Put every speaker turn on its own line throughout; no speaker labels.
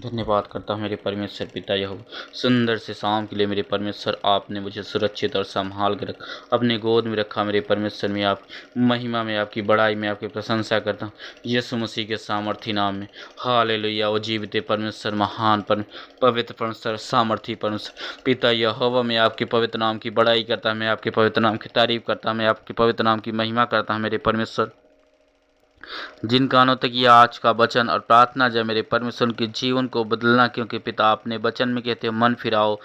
धन्यवाद करता हूँ मेरे परमेश्वर पिता यहोवा, सुंदर से शाम के लिए मेरे परमेश्वर आपने मुझे सुरक्षित और संभाल के रखा, अपने गोद में रखा। मेरे परमेश्वर में आप महिमा में, आपकी बड़ाई में, आपकी प्रशंसा करता हूँ यीशु मसीह के सामर्थी नाम में। हालेलुया। वो जीवित परमेश्वर, महान पवित्र परमेश्वर, सामर्थी परमेश्वर पिता यहोवा, मैं आपके पवित्र नाम की बड़ाई करता, मैं आपके पवित्र नाम की तारीफ करता, मैं आपके पवित्र नाम की महिमा करता हूँ मेरे परमेश्वर। जिन कानों तक ये आज का वचन और प्रार्थना जाए मेरे परमेश्वर, उनके जीवन को बदलना, क्योंकि पिता आपने वचन में कहते हो मन फिराओ।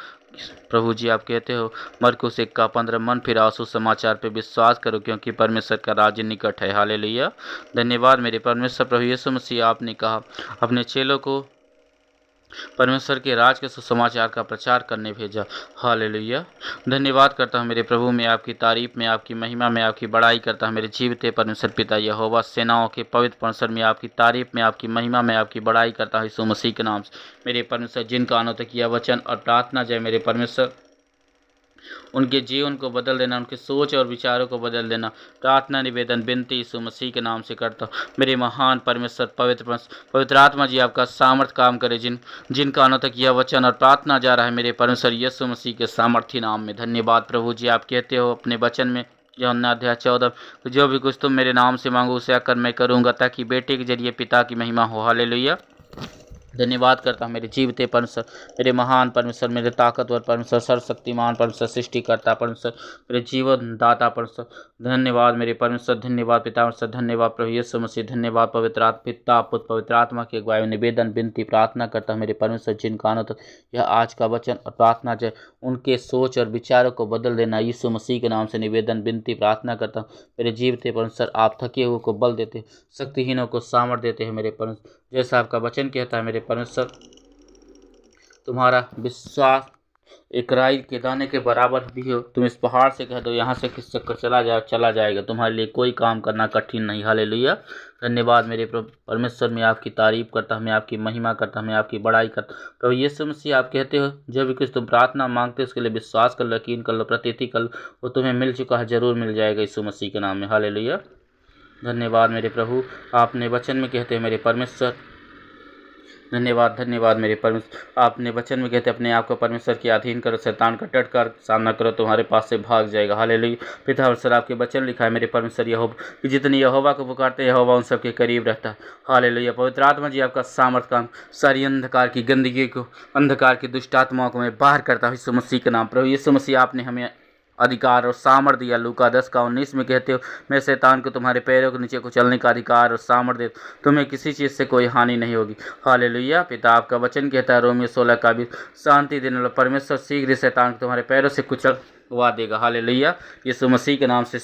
प्रभु जी आप कहते हो मरकुस 1:15, मन फिराओ, सुसमाचार पे विश्वास करो, क्योंकि परमेश्वर का राज्य निकट है। हालेलुया। धन्यवाद मेरे परमेश्वर। प्रभु यीशु मसीह आपने कहा अपने चेलों को परमेश्वर के राज के सुसमाचार का प्रचार करने भेजा। हालेलुया। धन्यवाद करता हूँ मेरे प्रभु, मैं आपकी तारीफ में, आपकी महिमा में, आपकी बड़ाई करता हूँ मेरे जीवित परमेश्वर पिता यहोवा, सेनाओं के पवित्र परमेश्वर में आपकी तारीफ में, आपकी महिमा में, आपकी बड़ाई करता हूँ यीशु मसीह के नाम से। मेरे परमेश्वर, जिन कानों तक यह वचन और प्रार्थना जाए मेरे परमेश्वर, उनके जीवन को बदल देना, उनके सोच और विचारों को बदल देना। प्रार्थना निवेदन विनती यीशु मसीह के नाम से करता हूँ मेरे महान परमेश्वर। पवित्र आत्मा जी आपका सामर्थ काम करे, जिन कानों तक यह वचन और प्रार्थना जा रहा है मेरे परमेश्वर यीशु मसीह के सामर्थी नाम में। धन्यवाद प्रभु जी। आप कहते हो अपने वचन में, यूहन्ना अध्याय 14, जो भी कुछ तुम मेरे नाम से मांगो उसे आकर मैं करूँगा, ताकि बेटे के जरिए पिता की महिमा हो। हालेलुया। धन्यवाद करता हूँ मेरे जीवित परमेश्वर, मेरे महान परमेश्वर, मेरे ताकतवर परमेश्वर, सर्वशक्तिमान परमेश्वर, सृष्टिकर्ता परमेश्वर, मेरे जीवन दाता परमेश्वर। धन्यवाद मेरे परमेश्वर, धन्यवाद पिता परमेश्वर, धन्यवाद प्रभु यीशु मसीह, धन्यवाद पवित्र पिता पुत्र पवित्र आत्मा की अगुवाई में निवेदन विनती प्रार्थना करता हूँ मेरे परमेश्वर, जिन कानों तक यह आज का वचन और प्रार्थना जाए, उनके सोच और विचारों को बदल देना यीशु मसीह के नाम से निवेदन विनती प्रार्थना करता हूँ मेरे जीवित परमेश्वर। आप थके हुए को बल देते, शक्तिहीनों को सामर्थ देते हैं मेरे परमेश्वर। जैसा आपका वचन कहता है मेरे परमेश्वर, तुम्हारा विश्वास एक राई के दाने के बराबर भी हो। तुम इस पहाड़ से कह दो यहाँ से खिसक कर चला जाएगा, तुम्हारे लिए कोई काम करना कठिन नहीं। हालेलुया। धन्यवाद मेरे परमेश्वर, मैं आपकी तारीफ करता हूँ, मैं आपकी महिमा करता हूँ, मैं आपकी बड़ाई करता हूँ। प्रभु यीशु मसीह आप कहते हो जो भी कुछ तुम प्रार्थना मांगते हो उसके लिए विश्वास कर लो, यकीन कर लो, प्रतीति कर लो, वो तुम्हें मिल चुका है, जरूर मिल जाएगा यीशु मसीह के नाम में। हालेलुया। धन्यवाद मेरे प्रभु। आपने वचन में कहते हैं मेरे परमेश्वर, धन्यवाद मेरे परमेश्वर। आपने वचन में कहते अपने आप को परमेश्वर के अधीन करो, शैतान का डट कर सामना करो, तुम्हारे पास से भाग जाएगा। हालेलुया। पिता और आपके वचन लिखा है मेरे परमेश्वर यहोवा, कि जितनी यहोवा को पुकारते हैं यहोवा उन सबके करीब रहता है। हालेलुया। पवित्र आत्मा जी आपका सामर्थ काम, सारी अंधकार की गंदगी को, अंधकार की दुष्ट आत्माओं को मैं बाहर करता हूँ यीशु मसीह के नाम। प्रभु यीशु मसीह आपने हमें अधिकार और सामर्थ दिया। लूका 10:19 में कहते हो मैं शैतान को तुम्हारे पैरों के नीचे कुचलने का अधिकार और सामर्थ दे, तुम्हें किसी चीज़ से कोई हानि नहीं होगी। हालेलुया। पिता आपका वचन कहता है रोमियो 16:20, शांति देने वाला परमेश्वर शीघ्र शैतान को तुम्हारे पैरों से कुचलवा देगा। हालेलुया। यीशु मसीह के नाम से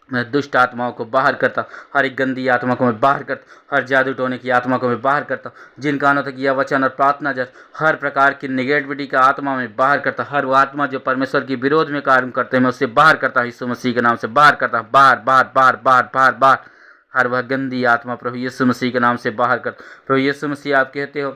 मैं दुष्ट आत्माओं को बाहर करता, हर एक गंदी आत्मा को मैं बाहर करता, हर जादू टोने की आत्मा को मैं बाहर करता, जिन कानों तक यह वचन और प्रार्थना जाए, हर प्रकार की निगेटिविटी का आत्मा मैं बाहर करता, हर वो आत्मा जो परमेश्वर के विरोध में कार्य करते हैं मैं उससे बाहर करता हूँ यीशु मसीह के नाम से बाहर करता हूँ, बाहर बाहर बाहर बाहर बाहर बाहर, हर वह गंदी आत्मा प्रभु यीशु मसीह के नाम से बाहर करता। प्रभु यीशु मसीह आप कहते हो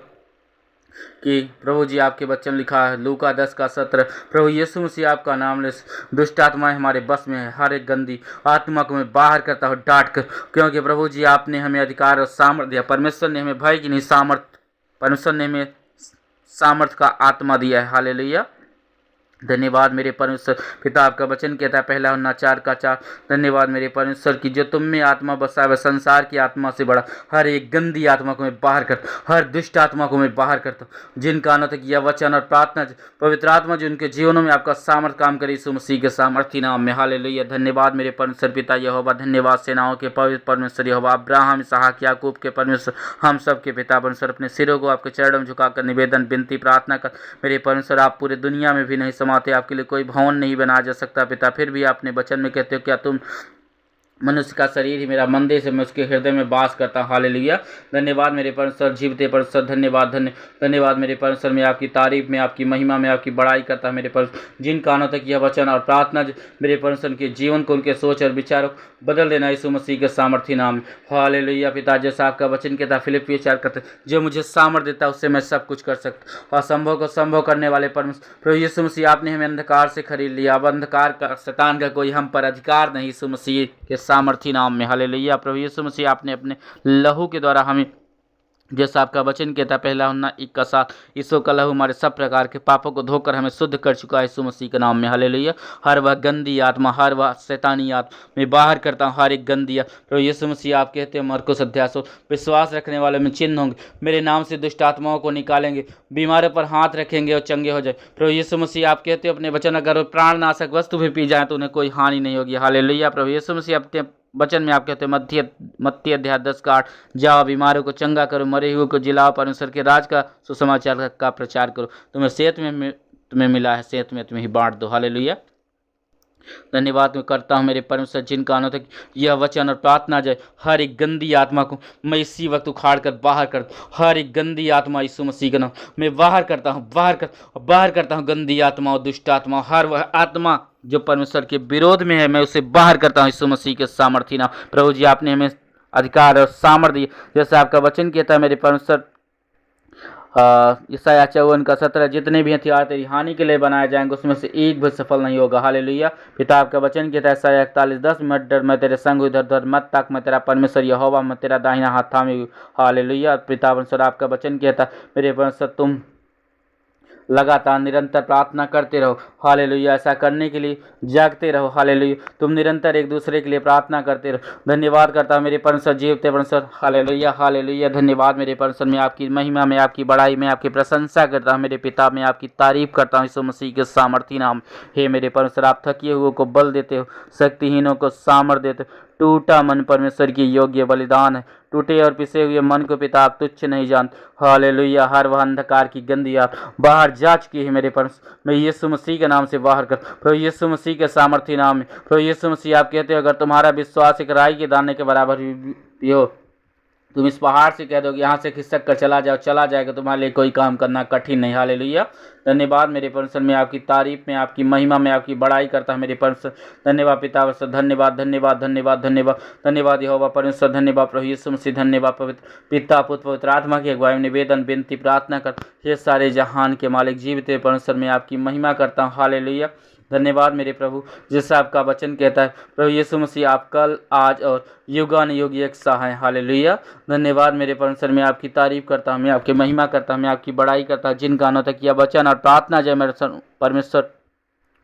कि प्रभु जी आपके वचन लिखा है लूका 10:17, प्रभु यीशु मसीह आपका नाम ले, दुष्ट आत्माएं हमारे बस में है, हर एक गंदी आत्मा को मैं बाहर करता हूँ डांट कर, क्योंकि प्रभु जी आपने हमें अधिकार और सामर्थ्य दिया। परमेश्वर ने हमें भय की नहीं सामर्थ, परमेश्वर ने हमें सामर्थ का आत्मा दिया है। हालेलुया। धन्यवाद मेरे परमेश्वर। पिता आपका वचन कहता है 1 यूहन्ना 4:4, धन्यवाद मेरे परमेश्वर की जो तुम में आत्मा बसा है संसार की आत्मा से बड़ा, हर एक गंदी आत्मा को मैं बाहर करता, हर दुष्ट आत्मा को मैं बाहर करता, जिन कानों तक यह वचन और प्रार्थना पवित्र आत्मा जो उनके जीवनों में आपका सामर्थ काम करे यीशु मसीह के सामर्थी नाम में। हालेलुया। धन्यवाद मेरे परमेश्वर पिता यहोवा, धन्यवाद सेनाओं के पवित्र परमेश्वर यहोवा, अब्राहम इसहाक याकूब के परमेश्वर, हम सब के पिता परमेश्वर, अपने सिरों को आपके चरणों में झुकाकर निवेदन विनती प्रार्थना कर मेरे परमेश्वर, आप पूरे दुनिया में भी नहीं समाते, आपके लिए कोई भवन नहीं बनाया जा सकता पिता, फिर भी आपने वचन में कहते हो क्या तुम मनुष्य का शरीर ही मेरा मंदिर से मैं उसके हृदय में वास करता हूँ। हालेलुया। धन्यवाद मेरे परमेश्वर, जीवित परमेश्वर, धन्यवाद मेरे परमेश्वर, में आपकी तारीफ में, आपकी महिमा में, आपकी बड़ाई करता है मेरे परमेश्वर, जिन कानों तक यह वचन और प्रार्थना मेरे परमेश्वर के जीवन को, उनके सोच और विचारों बदल देना यीशु मसीह के सामर्थी नाम। हालेलुया। पिता जैसा आपका वचन कहता फिलिप्पियों 4 करते, जो मुझे सामर्थ देता है उससे मैं सब कुछ कर सकता, असंभव को संभव करने वाले परमेश्वर प्रभु यीशु मसीह आपने हमें अंधकार से खरीद लिया, अब अंधकार का शैतान का कोई हम पर अधिकार नहीं यीशु मसीह के सामर्थी नाम में। हालेलुया। प्रभु यीशु मसीह आपने अपने लहू के द्वारा हमें जैसा आपका वचन कहता है, पहला हुन्ना 1 का 7, ईसो का लहू हमारे सब प्रकार के पापों को धोकर हमें शुद्ध कर चुका है यीशु मसीह के नाम में। हालेलुया। हर वह गंदी आत्मा, हर वह शैतानी आत्मा मैं बाहर करता हूँ, हर एक गंदी तो यीशु मसीह आप कहते हैं मरकुस अध्याय 16, विश्वास रखने वालों में चिन्ह होंगे, मेरे नाम से दुष्ट आत्माओं को निकालेंगे, बीमारों पर हाथ रखेंगे और चंगे हो जाए। प्रभु यीशु मसीह आप कहते हो अपने वचन, अगर वो प्राणनाशक वस्तु भी पी जाए तो उन्हें कोई हानि नहीं होगी। हालेलुया। प्रभु यीशु मसीह अपने वचन में आप कहते हैं मत्ती अध्याय 10 का 8, जाओ बीमारों को चंगा करो, मरे हुए को जिलाओ, परमेश्वर के राज का सुसमाचार का प्रचार करो, तुम्हें सेहत में तुम्हें मिला है, सेहत में तुम्हें ही बांट दो। हालेलुया। धन्यवाद मैं करता हूँ मेरे परमेश्वर, जिन कानों तक यह वचन और प्रार्थना जाए, हर एक गंदी आत्मा को मैं इसी वक्त उखाड़ कर बाहर कर दूं। हर एक गंदी आत्मा यीशु मसीह का नाम मैं बाहर करता हूँ, बाहर करता हूँ गंदी आत्मा और दुष्ट आत्मा, हर वह आत्मा जो परमेश्वर के विरोध में है मैं उसे बाहर करता हूँ यीशु मसीह के सामर्थ्य नाम। प्रभु जी आपने हमें अधिकार और सामर्थ्य दिए, जैसे आपका वचन कहता है मेरे परमेश्वर, ईसाया 54:17, जितने भी हथियार तेरी हानि के लिए बनाए जाएंगे उसमें से एक भी सफल नहीं होगा। हालेलुया। पिता आपका वचन कहता है ईसाया 41:10, मत डर, मैं तेरे संग हूँ, इधर उधर मत ताक, मैं तेरा परमेश्वर यहोवा, मैं तेरा दाहिना हाथ थामे हूँ। हालेलुया। पिता परमेश्वर आपका वचन कहता है मेरे परमेश्वर, तुम लगातार निरंतर प्रार्थना करते रहो। हालेलुया। ऐसा करने के लिए जागते रहो। हालेलुया। तुम निरंतर एक दूसरे के लिए प्रार्थना करते रहो। धन्यवाद करता हूँ मेरे परमेश्वर, जीवते परमेश्वर। हालेलुया। हालेलुया। धन्यवाद मेरे परमेश्वर, मैं आपकी महिमा, में आपकी बड़ाई, में आपकी प्रशंसा करता हूँ मेरे पिता, मैं आपकी तारीफ करता हूँ यीशु मसीह के सामर्थी नाम। हे मेरे परमेश्वर, आप थके हुए को बल देते हो, शक्तिहीनों को सामर्थ देते हो। टूटा मन परमेश्वर की योग्य बलिदान है, टूटे और पिसे हुए मन को पिता आप तुच्छ नहीं जानते। हालेलुया। हर वह अंधकार की गंदी आप बाहर जा चुकी है मेरे परमेश्वर, मैं यीशु मसीह के नाम से बाहर कर, प्रभु यीशु मसीह के सामर्थ्य नाम में। प्रभु यीशु मसीह आप कहते हो अगर तुम्हारा विश्वास एक राई के दाने के बराबर भी हो, तुम इस पहाड़ से कह दोगे यहाँ से खिसक कर चला जाओ, चला जाएगा, तुम्हारे लिए कोई काम करना कठिन नहीं। हालेलुया। धन्यवाद मेरे परमेश्वर, में आपकी तारीफ, में आपकी महिमा, में आपकी बड़ाई करता है मेरे परमेश्वर। धन्यवाद पिता परमेश्वर, धन्यवाद धन्यवाद धन्यवाद धन्यवाद धन्यवाद यहोवा परमेश्वर, धन्यवाद प्रभु यीशु मसीह, धन्यवाद पवित्र पिता पुत्र पवित्र आत्मा की अगुवाई में निवेदन विनती प्रार्थना कर, हे सारे जहान के मालिक जीवित परमेश्वर, में आपकी महिमा करता हूँ। हालेलुया। धन्यवाद मेरे प्रभु, जैसा आपका वचन कहता है प्रभु यीशु मसीह आप कल आज और युगानुयुग एक सा है। हालेलुया। धन्यवाद मेरे परमेश्वर, मैं आपकी तारीफ करता हूँ, मैं आपकी महिमा करता हूँ, मैं आपकी बड़ाई करता हूँ। जिन कानों तक यह वचन और प्रार्थना जाए मेरे परमेश्वर,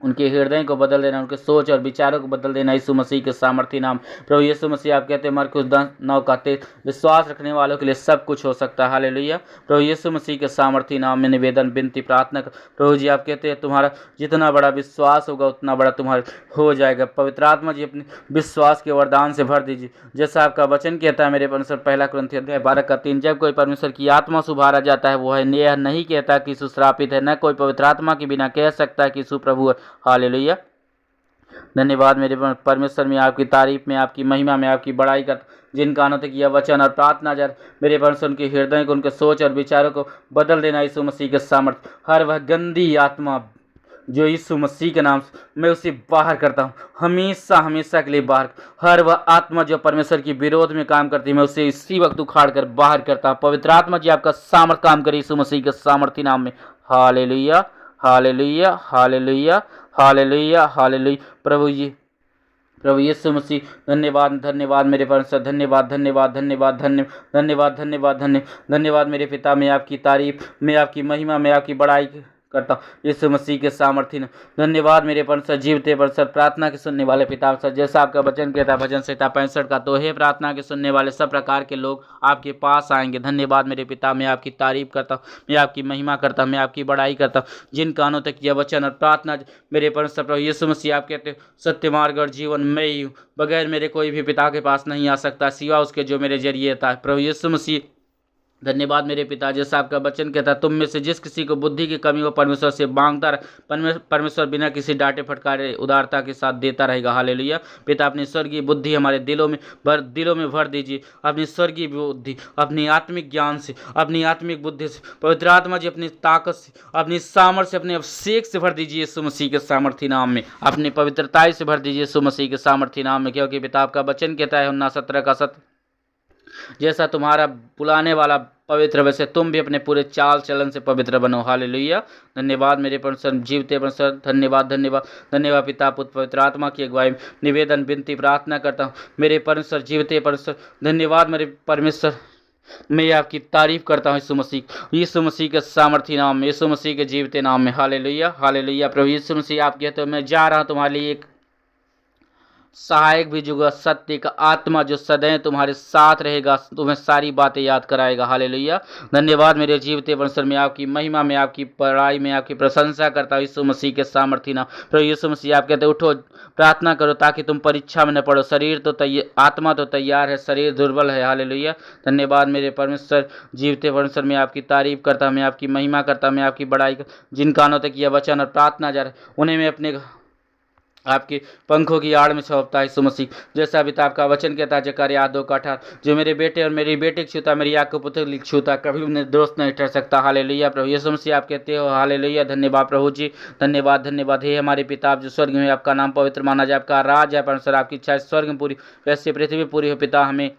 उनके हृदय को बदल देना, उनके सोच और विचारों को बदल देना यीशु मसीह के सामर्थ्य नाम। प्रभु यीशु मसीह आप कहते हैं मरकुस 10:9, विश्वास रखने वालों के लिए सब कुछ हो सकता है। हालेलुया। प्रभु यीशु मसीह के सामर्थ्य नाम में निवेदन विनती प्रार्थना कर, प्रभु जी आप कहते हैं तुम्हारा जितना बड़ा विश्वास होगा उतना बड़ा तुम्हारा हो जाएगा। पवित्र आत्मा जी अपने विश्वास के वरदान से भर दीजिए, जैसा आपका वचन कहता है मेरे परमेश्वर, 1 कुरिन्थियों अध्याय 12:3, जब कोई परमेश्वर की आत्मा से उभारा जाता है वो है यह नहीं कहता कि यीशु श्रापित है, न कोई पवित्र आत्मा के बिना कह सकता है कि यीशु प्रभु है। हालेलुया। धन्यवाद मेरे परमेश्वर, में आपकी तारीफ, में आपकी महिमा, में आपकी बड़ाई कर, जिन कानों तक यह वचन और प्रार्थना जा मेरे परमेश्वर, उनके हृदय को, उनके सोच और विचारों को बदल देना यीशु मसीह के सामर्थ्य। हर वह गंदी आत्मा जो यीशु मसीह के नाम से मैं उसे बाहर करता हूँ, हमेशा हमेशा के लिए बाहर। हर वह आत्मा जो परमेश्वर के विरोध में काम करती है मैं उसे इसी वक्त उखाड़ कर बाहर करता हूँ। पवित्र आत्मा जी आपका सामर्थ काम करे यीशु मसीह के सामर्थ्य नाम में। Hallelujah. Hallelujah. Hallelujah. Hallelujah. Hallelujah. प्रभु यीशु मसीह धन्यवाद धन्यवाद मेरे परमेश्वर, धन्यवाद धन्यवाद धन्यवाद धन्यवाद धन्यवाद धन्यवाद मेरे पिता, में आपकी तारीफ, में आपकी महिमा, में आपकी बड़ाई करता हूँ यीशु मसीह के सामर्थ्य ने। धन्यवाद मेरे परमेश्वर, जीवते परमेश्वर, प्रार्थना के सुनने वाले पिता परमेश्वर, जैसा आपका वचन कहता है भजन संहिता 65 का, तो हे प्रार्थना के सुनने वाले सब प्रकार के लोग आपके पास आएंगे। धन्यवाद मेरे पिता, मैं आपकी तारीफ करता हूँ, मैं आपकी महिमा करता हूँ, मैं आपकी बड़ाई करता हूँ। जिन कानों तक यह वचन और प्रार्थना मेरे परमेश्वर प्रभु यीशु मसीह आप कहते हो सत्य मार्ग और जीवन मैं ही हूँ, बगैर मेरे कोई भी पिता के पास नहीं आ सकता सिवा उसके जो मेरे जरिए था। प्रभु यीशु मसीह धन्यवाद मेरे पिता, जैसा आपका वचन कहता है तुम में से जिस किसी को बुद्धि की कमी हो परमेश्वर से मांगता रहे, परमेश्वर बिना किसी डांटे फटकारे उदारता के साथ देता रहेगा। हालेलुया। पिता अपनी स्वर्गीय बुद्धि हमारे दिलों में भर दीजिए, अपनी स्वर्गीय बुद्धि, अपनी आत्मिक ज्ञान से, अपनी आत्मिक बुद्धि से। पवित्र आत्मा जी अपनी ताकत से, अपनी सामर्थ्य से, अपने अभिषेक से भर दीजिए यीशु मसीह के सामर्थ्य नाम में। अपनी पवित्रताई से भर दीजिए यीशु मसीह के सामर्थ्य नाम में, क्योंकि पिता आपका वचन कहता है यूहन्ना 17:7, जैसा तुम्हारा बुलाने वाला पवित्र वैसे तुम भी अपने पूरे चाल चलन से पवित्र बनो। हालेलुया। धन्यवाद मेरे परमेश्वर, जीवते परमेश्वर, धन्यवाद धन्यवाद धन्यवाद पिता पुत्र पवित्र आत्मा की अगुवाई में निवेदन विनती प्रार्थना करता हूँ मेरे परमेश्वर, जीवते परमेश्वर। धन्यवाद मेरे परमेश्वर, मैं आपकी तारीफ करता हूँ यीशु मसीह के सामर्थी नाम में, यीशु मसीह के जीवते नाम में। Hallelujah hallelujah. प्रभु यीशु मसीह, आप कहते हो मैं जा रहा हूँ तुम्हारे लिए एक सहायक भेजूंगा, सत्य का आत्मा जो सदैव तुम्हारे साथ रहेगा, तुम्हें सारी बातें याद कराएगा। हालेलुया। धन्यवाद मेरे जीवते परमेश्वर, में आपकी महिमा, में आपकी पढ़ाई, में आपकी प्रशंसा करता हूँ यीशु मसीह के सामर्थी नाम। प्रभु यीशु मसीह, आप कहते उठो प्रार्थना करो ताकि तुम परीक्षा में न पड़ो। शरीर तो तैयार, आत्मा तो तैयार है, शरीर दुर्बल है। हालेलुया। धन्यवाद मेरे परमेश्वर, जीवते परमेश्वर, में आपकी तारीफ करता हूँ, मैं आपकी महिमा करता हूँ, मैं आपकी बड़ाई जिन कानों तक यह वचन और प्रार्थना जा रहा है उन्हें मैं अपने आपके पंखों की आड़ में सौंपता है यीशु मसीह। जैसा अभी आपका वचन कहता है जकरिया 2:18, जो मेरे बेटे और मेरी बेटी को छूता, मेरी आँख को पुत्र लिख छूता, कभी उन्हें दोस्त नहीं ठहर सकता। हालेलुया। प्रभु यीशु मसीह, आप कहते हो हालेलुया। धन्यवाद प्रभु जी, धन्यवाद धन्यवाद। हे हमारे पिता आप जो स्वर्ग में, आपका नाम पवित्र माना जाए, आपका राज है परमेश्वर, आपकी इच्छा स्वर्ग में पूरी वैसे पृथ्वी में पूरी हो। पिता हमें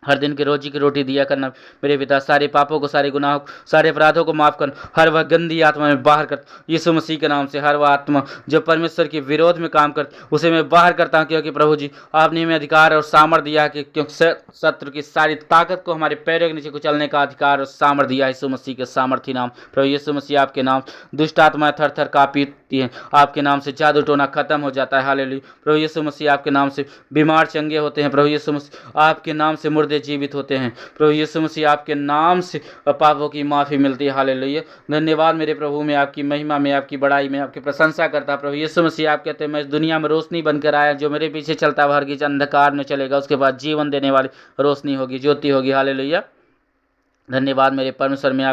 हर दिन की रोजी की रोटी दिया करना। मेरे पिता सारे पापों को, सारे गुनाहों को, सारे अपराधों को माफ़ कर, हर वह गंदी आत्मा में बाहर कर यीशु मसीह के नाम से। हर वह आत्मा जो परमेश्वर के विरोध में काम कर, उसे मैं बाहर करता हूँ, क्योंकि प्रभु जी आपने हमें अधिकार और सामर्थ दिया है कि क्योंकि शत्रु की सारी ताकत को हमारे पैरों के नीचे कुचलने का अधिकार और सामर्थ दिया है यीशु मसीह के सामर्थी नाम। प्रभु यीशु मसीह, आपके नाम दुष्ट आत्माएं थर थर कांपती हैं, आपके नाम से जादू टोना खत्म हो जाता है। हालेलुया। प्रभु यीशु मसीह, आपके नाम से बीमार चंगे होते हैं। प्रभु यीशु मसीह, आपके नाम से मुर्दे जीवित होते हैं। प्रभु यीशु मसीह, आपके नाम से पापों की माफ़ी मिलती है। हालेलुया। धन्यवाद मेरे प्रभु, में आपकी महिमा, में आपकी बड़ाई, में आपकी प्रशंसा करता। प्रभु यीशु मसीह, आप कहते हैं मैं इस दुनिया में रोशनी बनकर आया, जो मेरे पीछे चलता है हरगिज अंधकार में चलेगा, उसके बाद जीवन देने वाली रोशनी होगी, ज्योति होगी। हालेलुया। धन्यवाद मेरे परमेश्वर, में आप